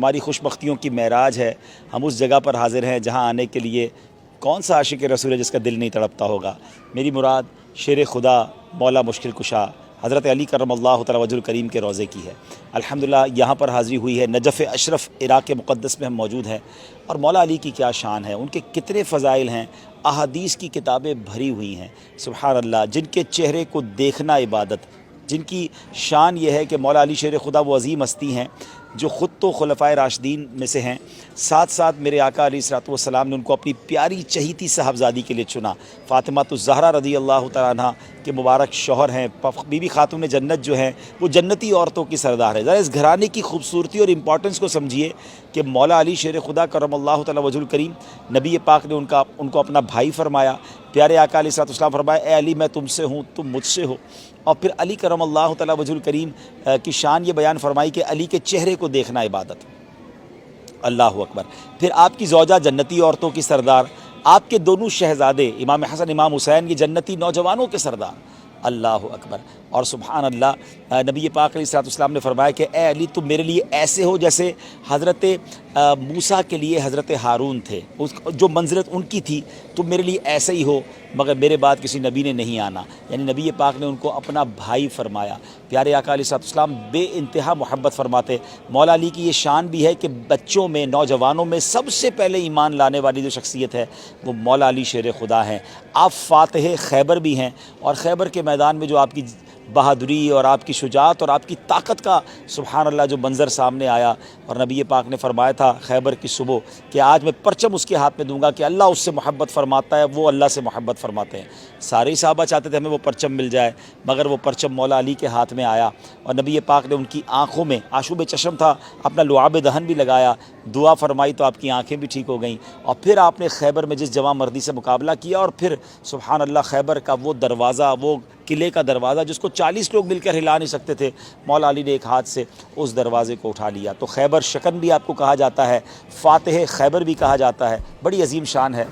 ہماری خوش بختیوں کی معراج ہے، ہم اس جگہ پر حاضر ہیں جہاں آنے کے لیے کون سا عاشق رسول ہے جس کا دل نہیں تڑپتا ہوگا۔ میری مراد شیر خدا مولا مشکل کشا حضرت علی کرم اللہ تعالی وجہ الکریم کے روضے کی ہے۔ الحمدللہ یہاں پر حاضری ہوئی ہے، نجف اشرف عراق مقدس میں ہم موجود ہیں، اور مولا علی کی کیا شان ہے، ان کے کتنے فضائل ہیں، احادیث کی کتابیں بھری ہوئی ہیں، سبحان اللہ، جن کے چہرے کو دیکھنا عبادت، جن کی شان یہ ہے کہ مولا علی شیر خدا وہ عظیم ہستی ہیں جو خود تو خلفائے راشدین میں سے ہیں، ساتھ ساتھ میرے آقا علیہ الصلوۃ والسلام نے ان کو اپنی پیاری چہیتی صاحبزادی کے لیے چنا۔ فاطمہ الزہرا رضی اللہ تعالیٰ عنہ کے مبارک شوہر ہیں، بی بی خاتون جنت جو ہیں وہ جنتی عورتوں کی سردار ہے۔ ذرا اس گھرانے کی خوبصورتی اور امپورٹنس کو سمجھیے کہ مولا علی شیر خدا کرم اللہ تعالی وجہ الکریم، نبی پاک نے ان کو اپنا بھائی فرمایا، پیارے آقا علیہ الصلوۃ والسلام فرمایا اے علی میں تم سے ہوں، تم مجھ سے ہو، اور پھر علی کرم اللہ تعالی وجہ الکریم کی شان یہ بیان فرمائی کہ علی کے چہرے کو دیکھنا عبادت، اللہ اکبر۔ پھر آپ کی زوجہ جنتی عورتوں کی سردار، آپ کے دونوں شہزادے امام حسن امام حسین یہ جنتی نوجوانوں کے سردار، اللہ اکبر۔ اور سبحان اللہ، نبی پاک علیہ الصلوۃ والسلام نے فرمایا کہ اے علی تم میرے لیے ایسے ہو جیسے حضرت موسیٰ کے لیے حضرت ہارون تھے، جو منزلت ان کی تھی، تم میرے لیے ایسے ہی ہو، مگر میرے بعد کسی نبی نے نہیں آنا، یعنی نبی پاک نے ان کو اپنا بھائی فرمایا۔ پیارے آقا علیہ الصلوۃ والسلام بے انتہا محبت فرماتے۔ مولا علی کی یہ شان بھی ہے کہ بچوں میں، نوجوانوں میں سب سے پہلے ایمان لانے والی جو شخصیت ہے وہ مولا علی شیر خدا ہیں۔ آپ فاتح خیبر بھی ہیں، اور خیبر کے میدان میں جو آپ کی بہادری اور آپ کی شجاعت اور آپ کی طاقت کا سبحان اللہ جو منظر سامنے آیا، اور نبی پاک نے فرمایا تھا خیبر کی صبح کہ آج میں پرچم اس کے ہاتھ میں دوں گا کہ اللہ اس سے محبت فرماتا ہے، وہ اللہ سے محبت فرماتے ہیں۔ سارے صحابہ چاہتے تھے ہمیں وہ پرچم مل جائے، مگر وہ پرچم مولا علی کے ہاتھ میں آیا، اور نبی پاک نے ان کی آنکھوں میں آشوب چشم تھا، اپنا لعاب دہن بھی لگایا، دعا فرمائی تو آپ کی آنکھیں بھی ٹھیک ہو گئیں، اور پھر آپ نے خیبر میں جس جواں مردی سے مقابلہ کیا، اور پھر سبحان اللہ خیبر کا وہ دروازہ، وہ قلعے کا دروازہ جس کو 40 لوگ مل کر ہلا نہیں سکتے تھے، مولا علی نے ایک ہاتھ سے اس دروازے کو اٹھا لیا۔ تو خیبر شکن بھی آپ کو کہا جاتا ہے، فاتح خیبر بھی کہا جاتا ہے، بڑی عظیم شان ہے۔